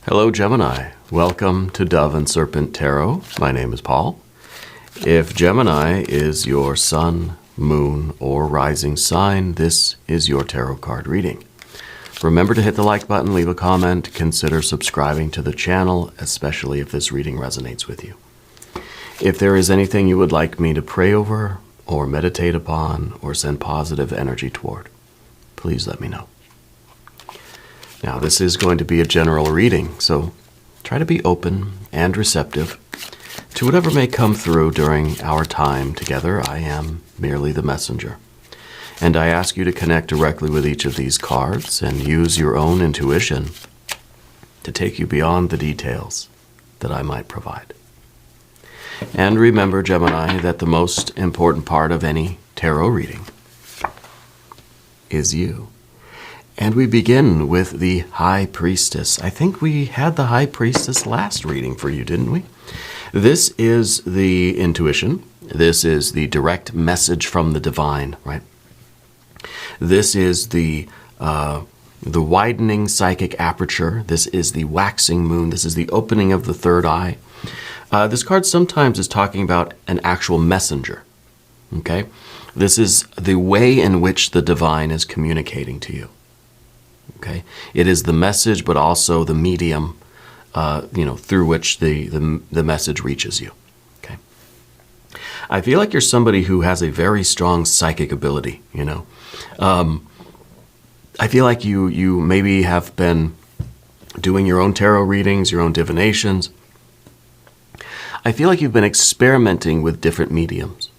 Hello, Gemini. Welcome to Dove and Serpent Tarot. My name is Paul. If Gemini is your sun, moon, or rising sign, this is your tarot card reading. Remember to hit the like button, leave a comment, consider subscribing to the channel, especially if this reading resonates with you. If there is anything you would like me to pray over, or meditate upon, or send positive energy toward, please let me know. Now, this is going to be a general reading, so try to be open and receptive to whatever may come through during our time together. I am merely the messenger. And I ask you to connect directly with each of these cards and use your own intuition to take you beyond the details that I might provide. And remember, Gemini, that the most important part of any tarot reading is you. And we begin with the High Priestess. I think we had the High Priestess last reading for you, didn't we? This is the intuition. This is the direct message from the divine, right? This is the widening psychic aperture. This is the waxing moon. This is the opening of the third eye. This card sometimes is talking about an actual messenger, okay? This is the way in which the divine is communicating to you. Okay, it is the message, but also the medium, through which the message reaches you. Okay, I feel like you're somebody who has a very strong psychic ability. I feel like you maybe have been doing your own tarot readings, your own divinations. I feel like you've been experimenting with different mediums.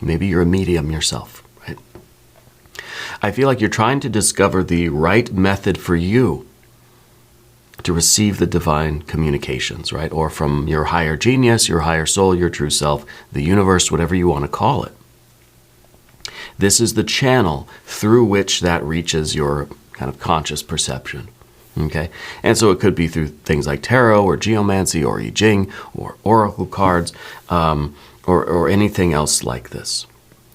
Maybe you're a medium yourself. I feel like you're trying to discover the right method for you to receive the divine communications, right? Or from your higher genius, your higher soul, your true self, the universe, whatever you want to call it. This is the channel through which that reaches your kind of conscious perception, okay? And so it could be through things like tarot or geomancy or Jing or oracle cards or anything else like this.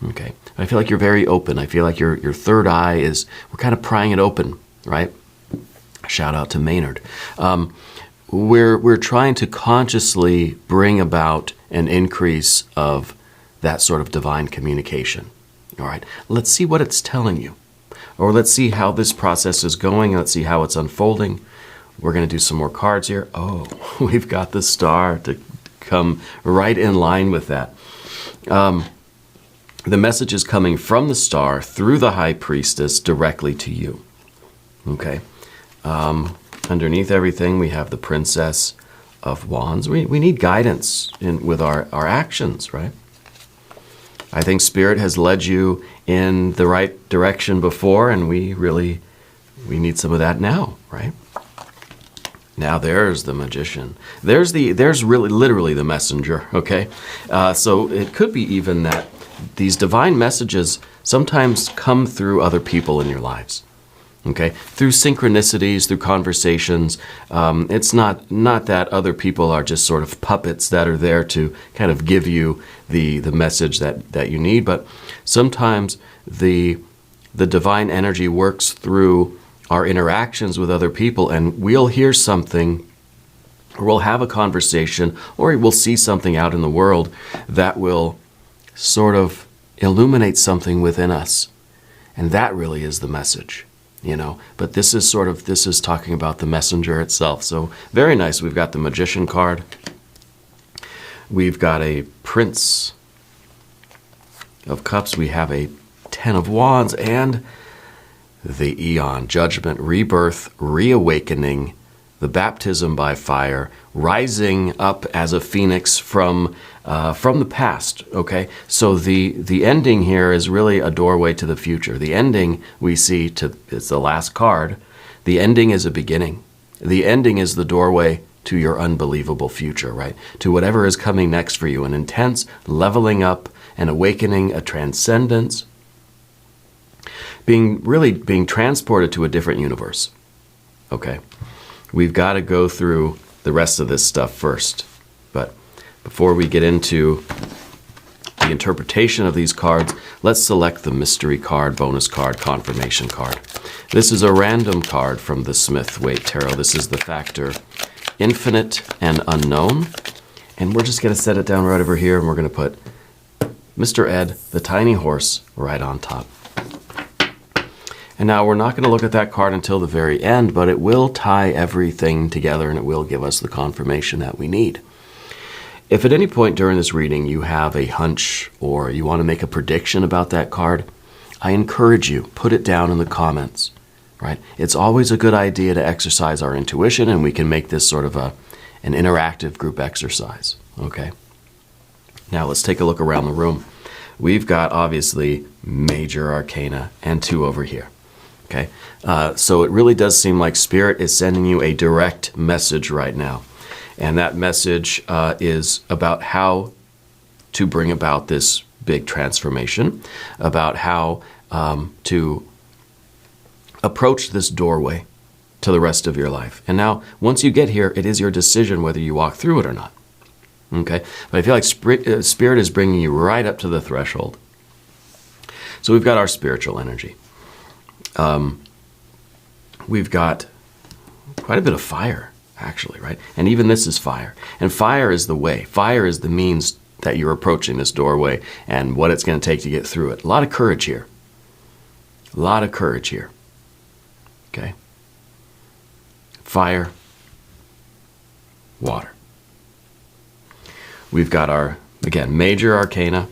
Okay, I feel like you're very open. I feel like your third eye we're kind of prying it open, right? Shout out to Maynard. We're trying to consciously bring about an increase of that sort of divine communication. All right, let's see what it's telling you. Or let's see how this process is going. Let's see how it's unfolding. We're going to do some more cards here. Oh, we've got the star to come right in line with that. The message is coming from the star through the High Priestess directly to you. Okay. Underneath everything, we have the Princess of Wands. We need guidance with our actions, right? I think Spirit has led you in the right direction before, and we need some of that now, right? Now there's the Magician. There's really literally the messenger, okay? So it could be even that these divine messages sometimes come through other people in your lives, okay? Through synchronicities, through conversations. It's not that other people are just sort of puppets that are there to kind of give you the message that you need, but sometimes the divine energy works through our interactions with other people, and we'll hear something, or we'll have a conversation, or we'll see something out in the world that will sort of illuminate something within us. And that really is the message, But this is talking about the messenger itself. So very nice. We've got the Magician card. We've got a Prince of Cups. We have a Ten of Wands and the Eon, Judgment, Rebirth, Reawakening, the Baptism by Fire, rising up as a phoenix from the past, okay? So the ending here is really a doorway to the future. The ending we see it's the last card. The ending is a beginning. The ending is the doorway to your unbelievable future, right? To whatever is coming next for you, an intense leveling up, an awakening, a transcendence, being transported to a different universe, okay? We've got to go through the rest of this stuff first. But before we get into the interpretation of these cards, let's select the mystery card, bonus card, confirmation card. This is a random card from the Smith-Waite Tarot. This is the factor infinite and unknown. And we're just going to set it down right over here, and we're going to put Mr. Ed, the tiny horse, right on top. And now we're not going to look at that card until the very end, but it will tie everything together, and it will give us the confirmation that we need. If at any point during this reading you have a hunch or you want to make a prediction about that card, I encourage you, put it down in the comments, right? It's always a good idea to exercise our intuition, and we can make this sort of an interactive group exercise, okay? Now let's take a look around the room. We've got, obviously, major arcana and 2 over here, okay? So it really does seem like Spirit is sending you a direct message right now. And that message is about how to bring about this big transformation, about how to approach this doorway to the rest of your life. And now, once you get here, it is your decision whether you walk through it or not. Okay? But I feel like Spirit is bringing you right up to the threshold. So we've got our spiritual energy. We've got quite a bit of fire, actually, right? And even this is fire. And fire is the way. Fire is the means that you're approaching this doorway and what it's going to take to get through it. A lot of courage here. A lot of courage here. Okay? Fire, water. We've got our, again, major arcana.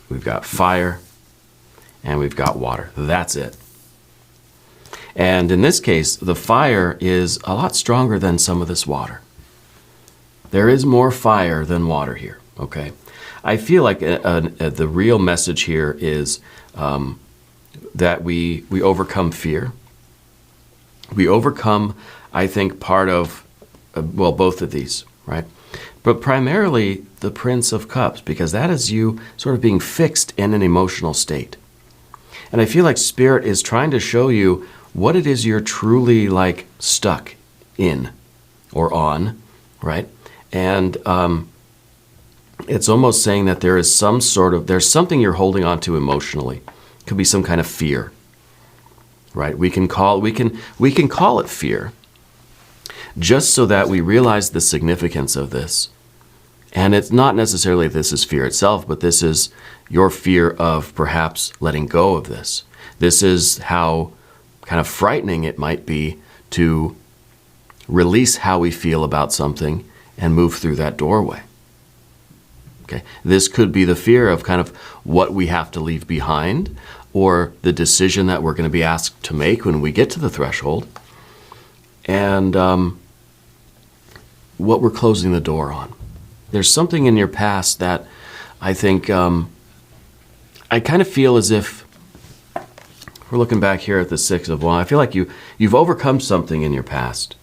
We've got fire, and we've got water. That's it. And in this case, the fire is a lot stronger than some of this water. There is more fire than water here, okay? I feel like the real message here is that we overcome fear. We overcome, I think, part of, well, both of these, right? But primarily the Prince of Cups, because that is you sort of being fixed in an emotional state. And I feel like Spirit is trying to show you what it is you're truly like stuck in or on, right? And it's almost saying that there is some sort of, there's something you're holding on to emotionally. It could be some kind of fear, right? We can call it fear, just so that we realize the significance of this. And it's not necessarily this is fear itself, but this is your fear of perhaps letting go of this. This is how kind of frightening it might be to release how we feel about something and move through that doorway. Okay? This could be the fear of kind of what we have to leave behind, or the decision that we're going to be asked to make when we get to the threshold, and what we're closing the door on. There's something in your past that I think, I kind of feel as if, we're looking back here at the 6 of Wands, I feel like you've overcome something in your past,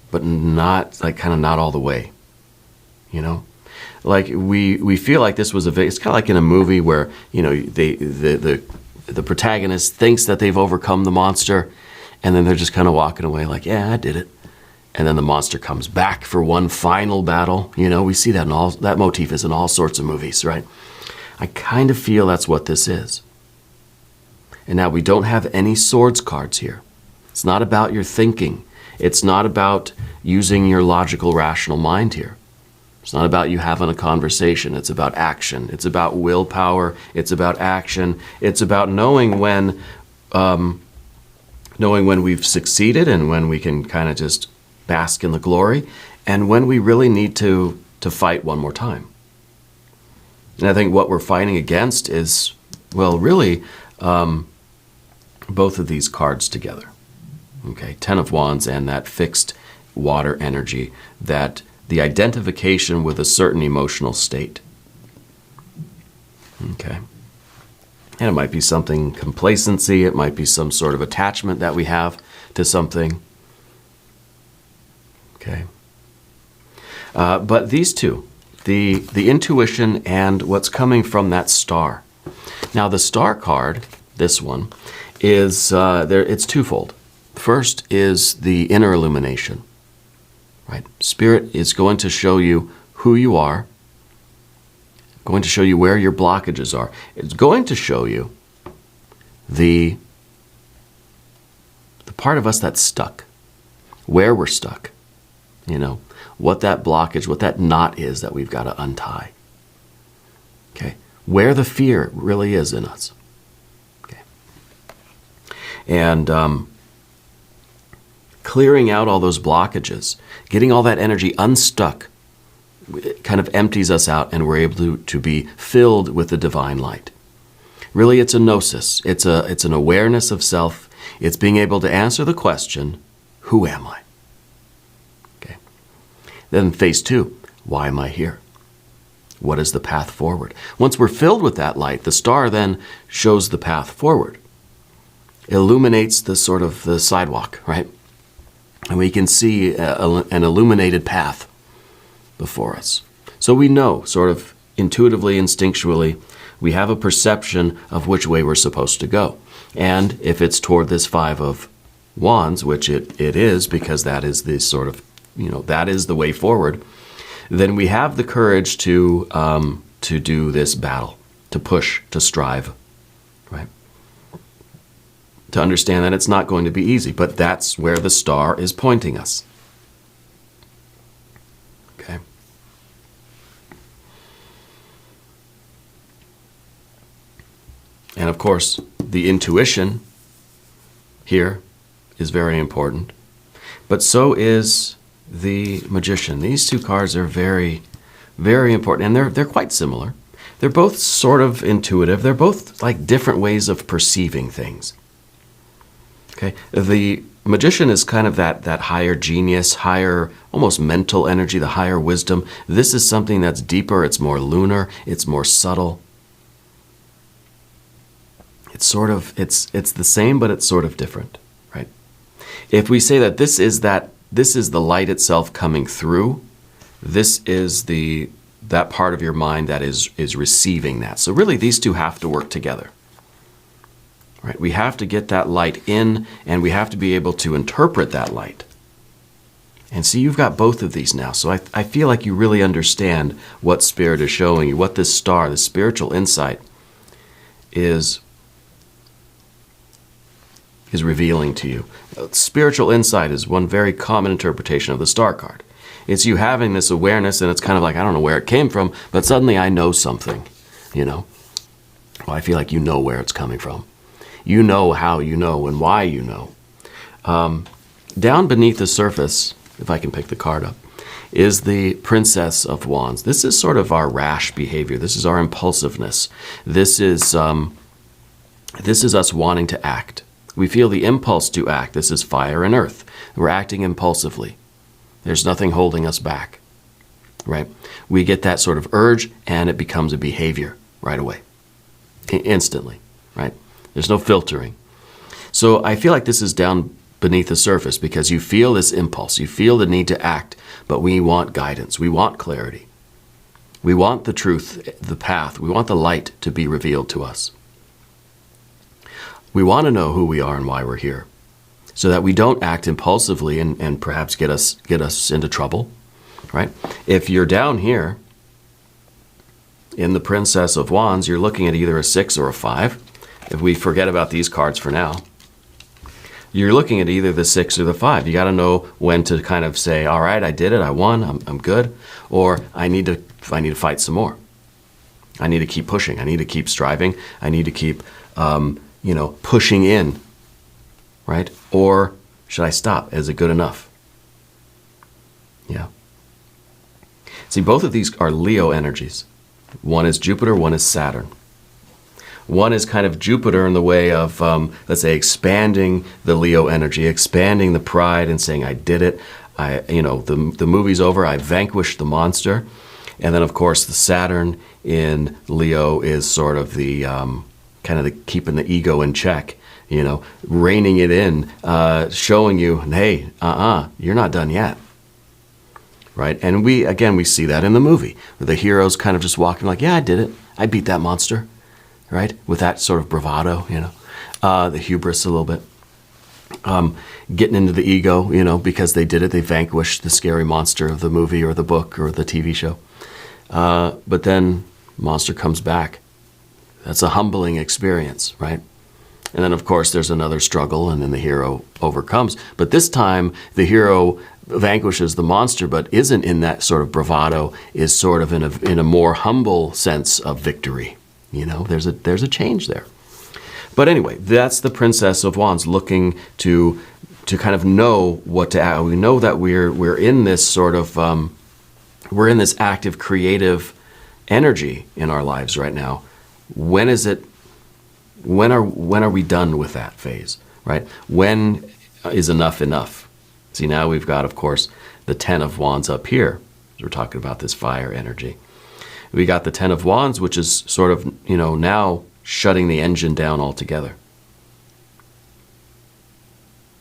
but not, like, kind of not all the way, you know? Like, we feel like this was it's kind of like in a movie where, you know, the protagonist thinks that they've overcome the monster, and then they're just kind of walking away like, yeah, I did it. And then the monster comes back for one final battle. You know, we see that that motif is in all sorts of movies, right? I kind of feel that's what this is. And now we don't have any swords cards here. It's not about your thinking. It's not about using your logical, rational mind here. It's not about you having a conversation. It's about action. It's about willpower. It's about action. It's about knowing when we've succeeded and when we can kind of just bask in the glory, and when we really need to fight one more time. And I think what we're fighting against is, well, really, both of these cards together. Okay, 10 of Wands and that fixed water energy, that the identification with a certain emotional state. Okay. And it might be something complacency, it might be some sort of attachment that we have to something. Okay. But these two, the intuition and what's coming from that star. Now the star card, this one, is it's twofold. First is the inner illumination. Right? Spirit is going to show you who you are, going to show you where your blockages are. It's going to show you the part of us that's stuck, where we're stuck, what that blockage, what that knot is that we've got to untie. Okay, where the fear really is in us. Okay, and clearing out all those blockages, getting all that energy unstuck, it kind of empties us out, and we're able to be filled with the divine light. Really, it's a gnosis. It's an awareness of self. It's being able to answer the question, who am I? Okay. Then phase 2, why am I here? What is the path forward? Once we're filled with that light, the star then shows the path forward. Illuminates the sort of the sidewalk, right? And we can see an illuminated path before us. So we know, sort of intuitively, instinctually, we have a perception of which way we're supposed to go. And if it's toward this 5 of Wands, which it is, because that is the sort of, that is the way forward, then we have the courage to do this battle, to push, to strive, right? To understand that it's not going to be easy, but that's where the star is pointing us. Okay. And of course, the intuition here is very important, but so is the Magician. These two cards are very, very important, and they're quite similar. They're both sort of intuitive. They're both like different ways of perceiving things. Okay, the Magician is kind of that higher genius, higher almost mental energy, the higher wisdom. This is something that's deeper. It's more lunar. It's more subtle. It's sort of it's the same, but it's sort of different, right? If we say that this is the light itself coming through, this is that part of your mind that is receiving that. So really, these two have to work together, right? We have to get that light in, and we have to be able to interpret that light. And see, you've got both of these now. So I feel like you really understand what Spirit is showing you, what this star, the spiritual insight, is revealing to you. Spiritual insight is one very common interpretation of the star card. It's you having this awareness, and it's kind of like, I don't know where it came from, but suddenly I know something, Well, I feel like you know where it's coming from. You know how you know and why you know. Down beneath the surface, if I can pick the card up, is the Princess of Wands. This is sort of our rash behavior. This is our impulsiveness. This is us wanting to act. We feel the impulse to act. This is fire and earth. We're acting impulsively. There's nothing holding us back, right? We get that sort of urge, and it becomes a behavior right away, instantly, right? There's no filtering. So I feel like this is down beneath the surface because you feel this impulse. You feel the need to act, but we want guidance. We want clarity. We want the truth, the path. We want the light to be revealed to us. We want to know who we are and why we're here, so that we don't act impulsively and perhaps get us into trouble, right? If you're down here in the Princess of Wands, you're looking at either a 6 or a 5. If we forget about these cards for now, you're looking at either the 6 or the 5. You got to know when to kind of say, all right, I did it, I won, I'm good, or I need to fight some more. I need to keep pushing. I need to keep striving. I need to keep pushing in, right? Or should I stop? Is it good enough? Yeah. See, both of these are Leo energies. One is Jupiter, one is Saturn. One is kind of Jupiter in the way of, let's say, expanding the Leo energy, expanding the pride and saying, I did it. The movie's over. I vanquished the monster. And then, of course, the Saturn in Leo is sort of the kind of the keeping the ego in check, reining it in, showing you, hey, you're not done yet, right? And we see that in the movie. The hero's kind of just walking like, yeah, I did it. I beat that monster, right? With that sort of bravado, the hubris a little bit. Getting into the ego, because they did it. They vanquished the scary monster of the movie or the book or the TV show. But then monster comes back. That's a humbling experience, right? And then, of course, there's another struggle, and then the hero overcomes. But this time, the hero vanquishes the monster, but isn't in that sort of bravado, is sort of in a more humble sense of victory. You know, there's a change there. But anyway, that's the Princess of Wands looking to kind of know what to add. We know that we're in this sort of we're in this active, creative energy in our lives right now. When are we done with that phase, right? When is enough enough? See, now we've got, of course, the Ten of Wands up here. We're talking about this fire energy. We got the Ten of Wands, which is sort of, you know, now shutting the engine down altogether.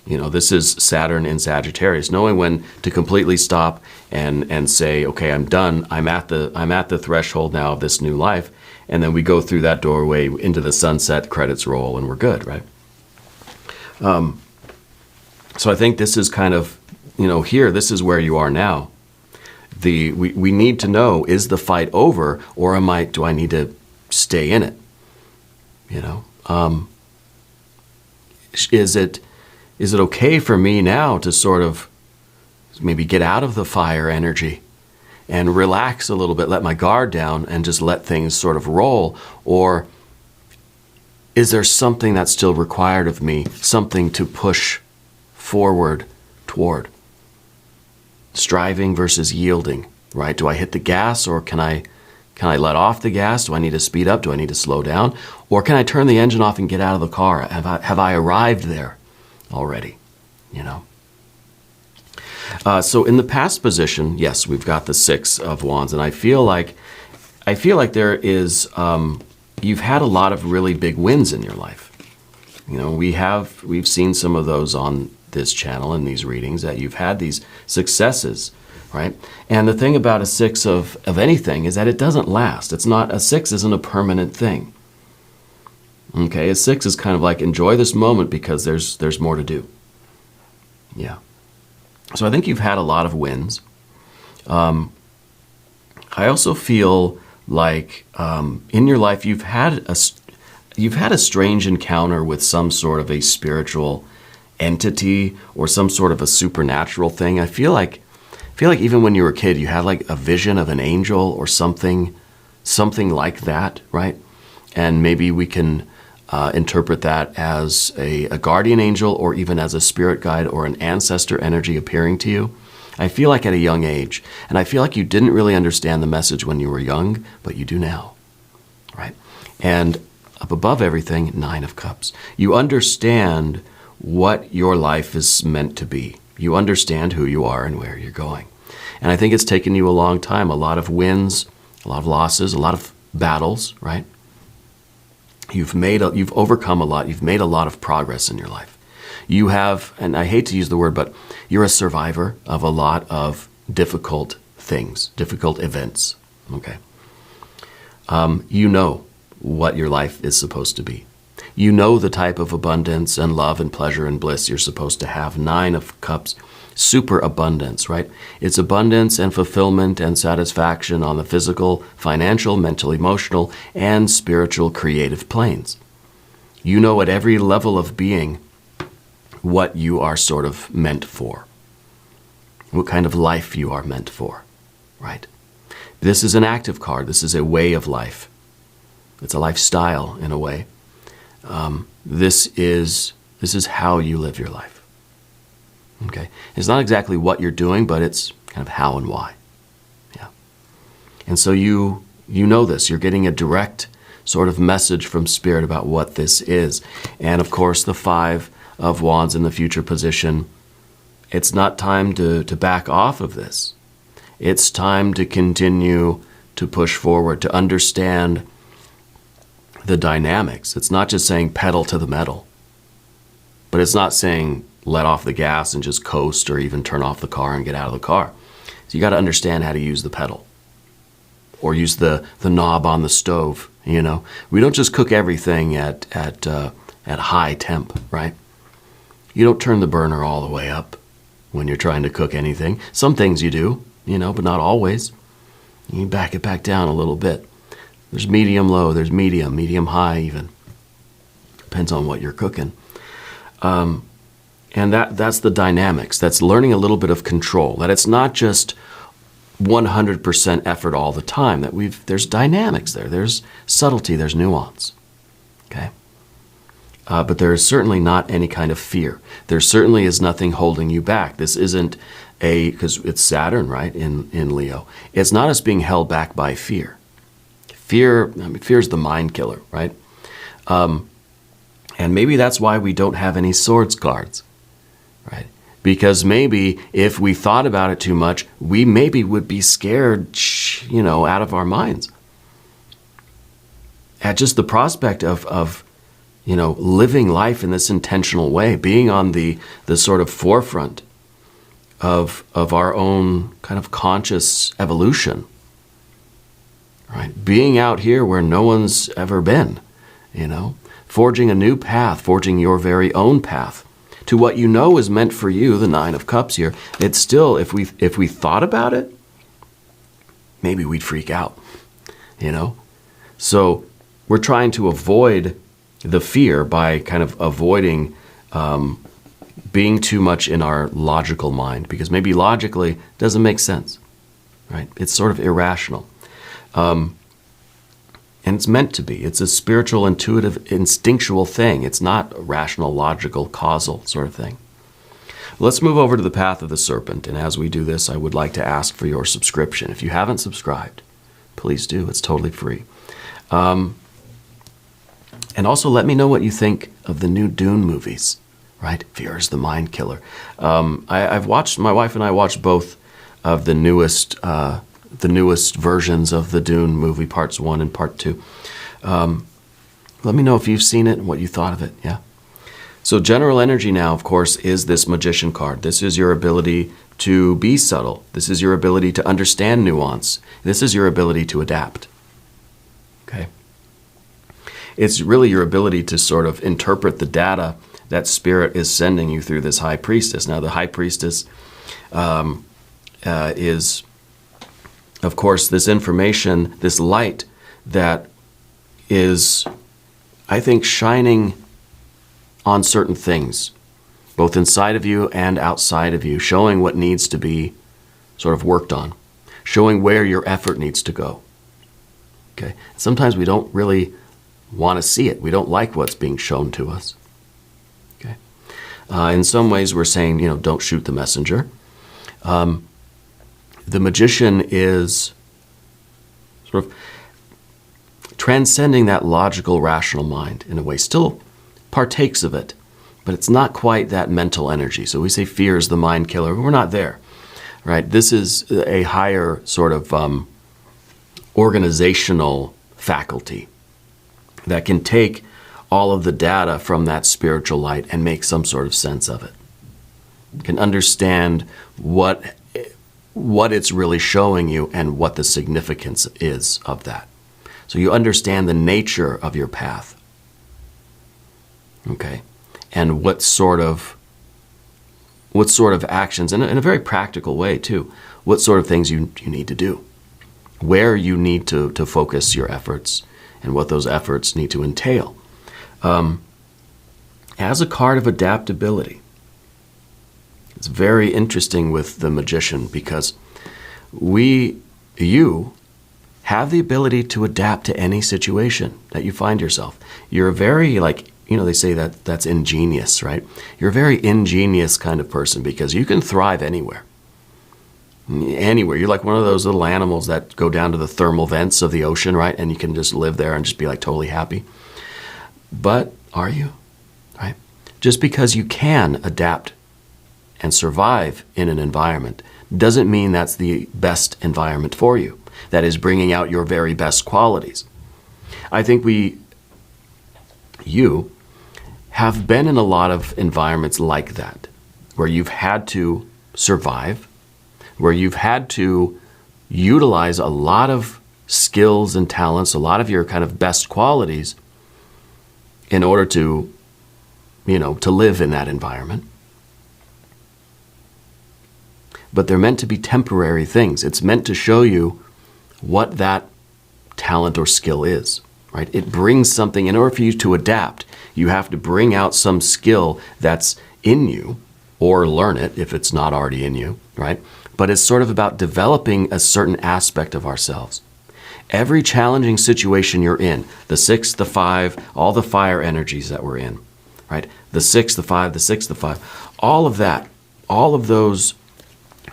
You know, this is Saturn in Sagittarius, knowing when to completely stop and say, okay, I'm done. I'm at the threshold now of this new life. And then we go through that doorway into the sunset, credits roll, and we're good, right? So I think this is kind of, you know, here, this is where you are now. We need to know, is the fight over, or do I need to stay in it? You know, is it okay for me now to sort of maybe get out of the fire energy and relax a little bit, let my guard down, and just let things sort of roll? Or is there something that's still required of me, something to push forward toward? Striving versus yielding, right? Do I hit the gas, or can I let off the gas? Do I need to speed up? Do I need to slow down? Or can I turn the engine off and get out of the car? Have I arrived there already? You know? So in the past position, yes, we've got the Six of Wands, and I feel like there is, you've had a lot of really big wins in your life. You know, we've seen some of those on this channel in these readings, that you've had these successes, right? And the thing about a six of anything is that it doesn't last. A six isn't a permanent thing. Okay, a six is kind of like, enjoy this moment because there's more to do. Yeah. So I think you've had a lot of wins. I also feel like in your life you've had a strange encounter with some sort of a spiritual entity or some sort of a supernatural thing. I feel like even when you were a kid, you had like a vision of an angel or something like that, right? And maybe we can interpret that as a guardian angel, or even as a spirit guide or an ancestor energy appearing to you. I feel like at a young age, and I feel like you didn't really understand the message when you were young, but you do now, right? And up above everything, Nine of Cups. You understand what your life is meant to be. You understand who you are and where you're going. And I think it's taken you a long time, a lot of wins, a lot of losses, a lot of battles, right? You've overcome a lot. You've made a lot of progress in your life. You have, and I hate to use the word, but you're a survivor of a lot of difficult things, difficult events, okay? You know what your life is supposed to be. You know the type of abundance and love and pleasure and bliss you're supposed to have. Nine of Cups, super abundance, right? It's abundance and fulfillment and satisfaction on the physical, financial, mental, emotional, and spiritual creative planes. You know at every level of being what you are sort of meant for, what kind of life you are meant for, right? This is an active card. This is a way of life. It's a lifestyle in a way. This is how you live your life. Okay, it's not exactly what you're doing, but it's kind of how and why. Yeah, and so you know this. You're getting a direct sort of message from Spirit about what this is, and of course the Five of Wands in the future position. It's not time to back off of this. It's time to continue to push forward, to understand the dynamics. It's not just saying pedal to the metal, but it's not saying let off the gas and just coast, or even turn off the car and get out of the car. So you got to understand how to use the pedal, or use the knob on the stove. You know, we don't just cook everything at high temp, right? You don't turn the burner all the way up when you're trying to cook anything. Some things you do, you know, but not always. You back it back down a little bit. There's medium low, there's medium high even. Depends on what you're cooking. And that's the dynamics. That's learning a little bit of control. That it's not just 100% effort all the time. There's dynamics there. There's subtlety. There's nuance. Okay. But there is certainly not any kind of fear. There certainly is nothing holding you back. This isn't because it's Saturn, right, in Leo. It's not us being held back by fear. Fear is the mind killer, right? And maybe that's why we don't have any swords cards, right? Because maybe if we thought about it too much, we maybe would be scared, out of our minds. At just the prospect of living life in this intentional way, being on the sort of forefront of our own kind of conscious evolution, right? Being out here where no one's ever been, forging a new path, forging your very own path to what you know is meant for you, the Nine of Cups here. It's still, if we thought about it, maybe we'd freak out, So we're trying to avoid the fear by kind of avoiding being too much in our logical mind, because maybe logically it doesn't make sense, right? It's sort of irrational. And it's meant to be. It's a spiritual, intuitive, instinctual thing. It's not a rational, logical, causal sort of thing. Let's move over to the path of the serpent. And as we do this, I would like to ask for your subscription. If you haven't subscribed, please do. It's totally free. And also let me know what you think of the new Dune movies, right? Fear is the mind killer. my wife and I watched both of the newest versions of the Dune movie, parts 1 and part 2. Let me know if you've seen it and what you thought of it, yeah? So general energy now, of course, is this magician card. This is your ability to be subtle. This is your ability to understand nuance. This is your ability to adapt, okay? It's really your ability to sort of interpret the data that Spirit is sending you through this High Priestess. Now, the High Priestess is, of course, this information, this light that is, I think, shining on certain things, both inside of you and outside of you, showing what needs to be sort of worked on, showing where your effort needs to go. Okay. Sometimes we don't really want to see it. We don't like what's being shown to us. Okay. In some ways, we're saying, don't shoot the messenger. The magician is sort of transcending that logical, rational mind in a way, still partakes of it, but it's not quite that mental energy. So we say fear is the mind killer. We're not there, right? This is a higher sort of organizational faculty that can take all of the data from that spiritual light and make some sort of sense of it. Can understand what it's really showing you and what the significance is of that. So you understand the nature of your path. Okay? And what sort of actions, in a very practical way too, what sort of things you need to do, where you need to focus your efforts, and what those efforts need to entail. As a card of adaptability, it's very interesting with the magician because you have the ability to adapt to any situation that you find yourself. You're a very, they say that that's ingenious, right? You're a very ingenious kind of person because you can thrive anywhere. Anywhere. You're like one of those little animals that go down to the thermal vents of the ocean, right? And you can just live there and just be totally happy. But are you? Right? Just because you can adapt and survive in an environment doesn't mean that's the best environment for you. That is bringing out your very best qualities. I think you have been in a lot of environments like that, where you've had to survive, where you've had to utilize a lot of skills and talents, a lot of your kind of best qualities in order to, to live in that environment. But they're meant to be temporary things. It's meant to show you what that talent or skill is, right? It brings something. In order for you to adapt, you have to bring out some skill that's in you, or learn it if it's not already in you, right? But it's sort of about developing a certain aspect of ourselves. Every challenging situation you're in, the 6, the 5, all the fire energies that we're in, right? The 6, the 5, the 6, the 5, all of that, all of those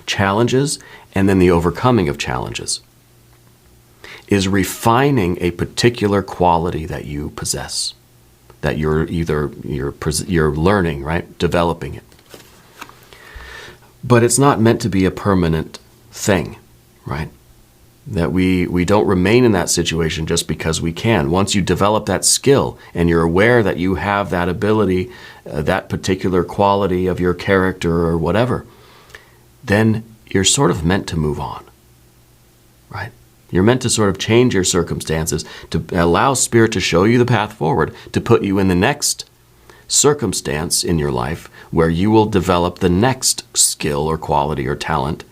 challenges, and then the overcoming of challenges is refining a particular quality that you possess, that you're learning, right? Developing it. But it's not meant to be a permanent thing, right? That we don't remain in that situation just because we can. Once you develop that skill and you're aware that you have that ability, that particular quality of your character or whatever, then you're sort of meant to move on, right? You're meant to sort of change your circumstances to allow Spirit to show you the path forward, to put you in the next circumstance in your life where you will develop the next skill or quality or talent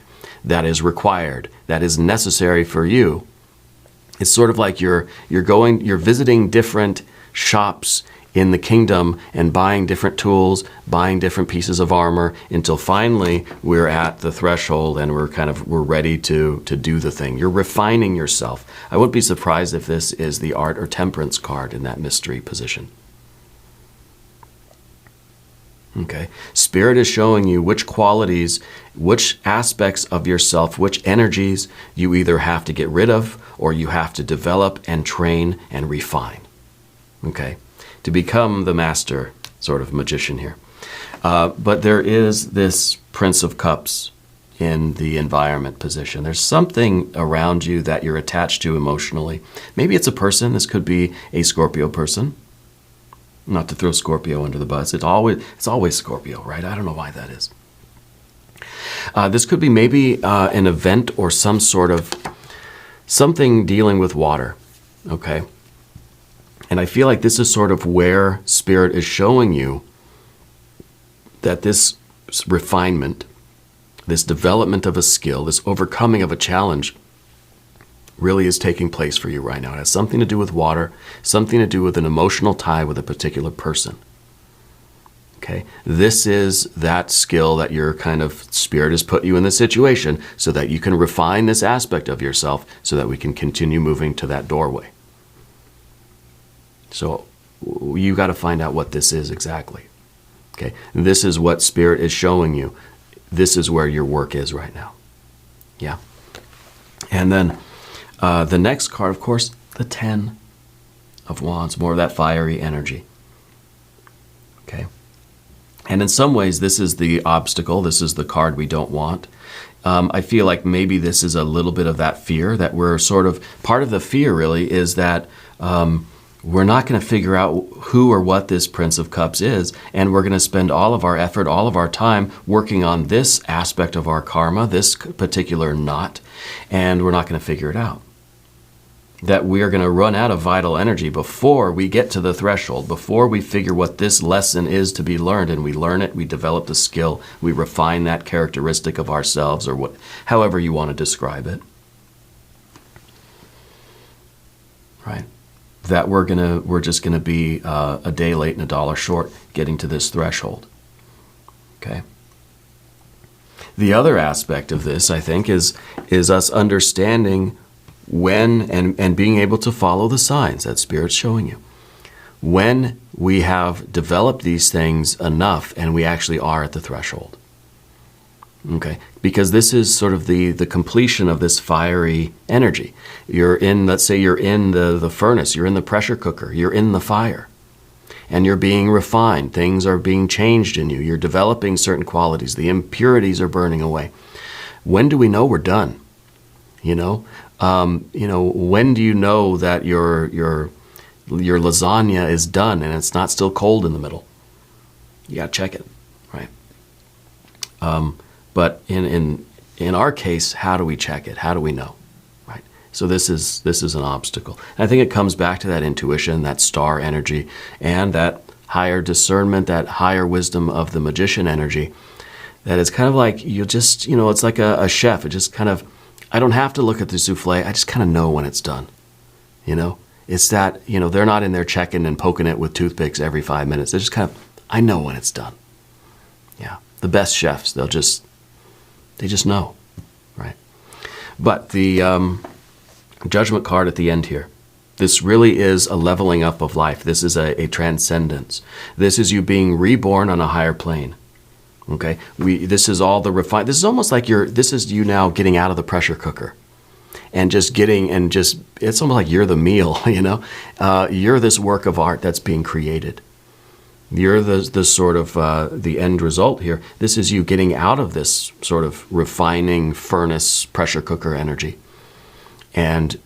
that is required, that is necessary for you. It's sort of like you're visiting different shops in the kingdom and buying different tools, buying different pieces of armor until finally we're at the threshold and we're ready to do the thing. You're refining yourself. I wouldn't be surprised if this is the art or temperance card in that mystery position. Okay. Spirit is showing you which qualities, which aspects of yourself, which energies you either have to get rid of or you have to develop and train and refine. Okay. To become the master sort of magician here. But there is this Prince of Cups in the environment position. There's something around you that you're attached to emotionally. Maybe it's a person. This could be a Scorpio person. Not to throw Scorpio under the bus. It's always Scorpio, right? I don't know why that is. This could be maybe an event or some sort of something dealing with water, okay? And I feel like this is sort of where Spirit is showing you that this refinement, this development of a skill, this overcoming of a challenge really is taking place for you right now. It has something to do with water, something to do with an emotional tie with a particular person. Okay? This is that skill that your kind of Spirit has put you in this situation so that you can refine this aspect of yourself so that we can continue moving to that doorway. So you got to find out what this is exactly. Okay? This is what Spirit is showing you. This is where your work is right now. Yeah? And then the next card, of course, the 10 of Wands, more of that fiery energy. Okay? And in some ways, this is the obstacle. This is the card we don't want. I feel like maybe this is a little bit of that fear that we're sort of, part of the fear really is that we're not going to figure out who or what this Prince of Cups is, and we're going to spend all of our effort, all of our time working on this aspect of our karma, this particular knot, and we're not going to figure it out. That we are going to run out of vital energy before we get to the threshold, before we figure what this lesson is to be learned, and we learn it, we develop the skill, we refine that characteristic of ourselves, or however you want to describe it. Right? That we're just gonna be a day late and a dollar short getting to this threshold. Okay. The other aspect of this, I think, is us understanding when and being able to follow the signs that Spirit's showing you. When we have developed these things enough and we actually are at the threshold. Okay, because this is sort of the completion of this fiery energy. You're in, let's say you're in the furnace, you're in the pressure cooker, you're in the fire, and you're being refined. Things are being changed in you. You're developing certain qualities. The impurities are burning away. When do we know we're done? When do you know that your lasagna is done and it's not still cold in the middle? You gotta check it, right? But in our case, how do we check it? How do we know? Right? So this is an obstacle. And I think it comes back to that intuition, that star energy, and that higher discernment, that higher wisdom of the magician energy. That it's kind of like you just, it's like a chef. It just kind of, I don't have to look at the souffle. I just kind of know when it's done. It's that, they're not in there checking and poking it with toothpicks every 5 minutes. They're just kind of, I know when it's done. Yeah. The best chefs, they just know, right? But the Judgment card at the end here, this really is a leveling up of life. This is a transcendence. This is you being reborn on a higher plane. Okay? This is all the refined. This is almost like this is you now getting out of the pressure cooker. And it's almost like you're the meal, You're this work of art that's being created. You're the sort of the end result here. This is you getting out of this sort of refining furnace pressure cooker energy, and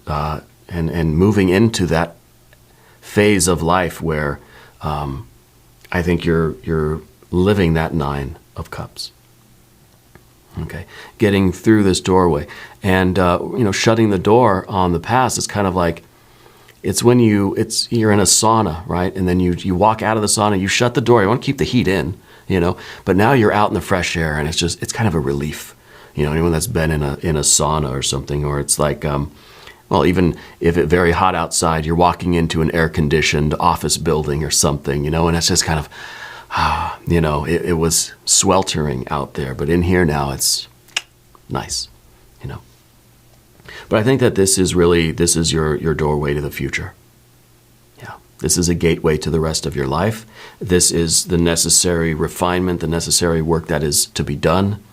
moving into that phase of life where I think you're living that 9 of Cups. Okay, getting through this doorway, and shutting the door on the past is kind of like, it's when you're in a sauna, right? And then you walk out of the sauna, you shut the door. You want to keep the heat in, but now you're out in the fresh air, and it's kind of a relief. Anyone that's been in a sauna or something, or it's like, even if it's very hot outside, you're walking into an air-conditioned office building or something, and it's just kind of, it was sweltering out there, but in here now it's nice, But I think that this is your doorway to the future. Yeah, this is a gateway to the rest of your life. This is the necessary refinement, the necessary work that is to be done.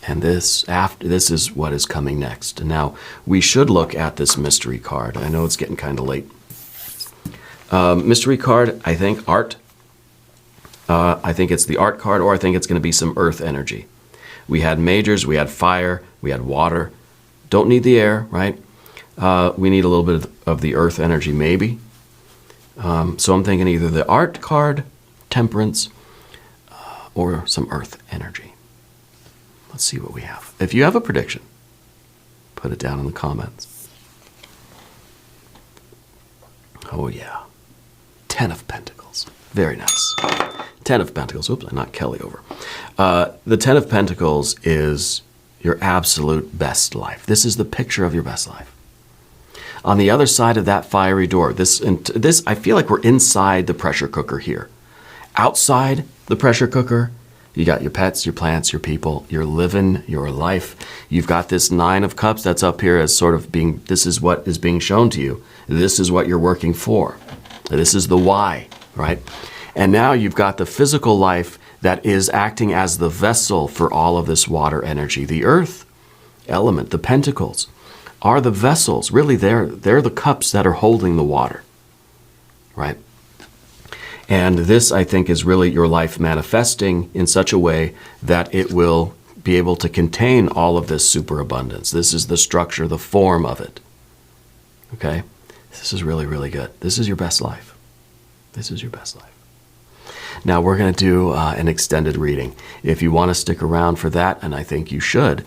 And this is what is coming next. And now we should look at this mystery card. I know it's getting kind of late. Mystery card, I think art. I think it's the art card, or I think it's going to be some earth energy. We had majors, we had fire, we had water. Don't need the air, right? We need a little bit of the earth energy, maybe. So I'm thinking either the art card, temperance, or some earth energy. Let's see what we have. If you have a prediction, put it down in the comments. Oh yeah. 10 of Pentacles. Very nice. 10 of Pentacles. Oops, I knocked Kelly over. The 10 of Pentacles is your absolute best life. This is the picture of your best life. On the other side of that fiery door, this I feel like we're inside the pressure cooker here. Outside the pressure cooker, you got your pets, your plants, your people. You're living your life. You've got this 9 of Cups that's up here as sort of being, this is what is being shown to you. This is what you're working for. This is the why, right? And now you've got the physical life that is acting as the vessel for all of this water energy. The earth element, the pentacles, are the vessels. Really, they're the cups that are holding the water, right? And this, I think, is really your life manifesting in such a way that it will be able to contain all of this superabundance. This is the structure, the form of it. Okay? This is really, really good. This is your best life. This is your best life. Now, we're going to do an extended reading. If you want to stick around for that, and I think you should,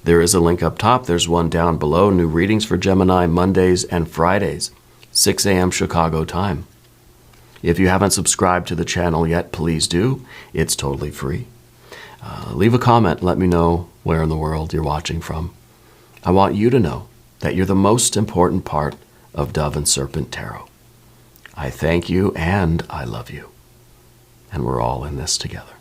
there is a link up top. There's one down below. New readings for Gemini Mondays and Fridays, 6 a.m. Chicago time. If you haven't subscribed to the channel yet, please do. It's totally free. Leave a comment. Let me know where in the world you're watching from. I want you to know that you're the most important part of Dove and Serpent Tarot. I thank you and I love you. And we're all in this together.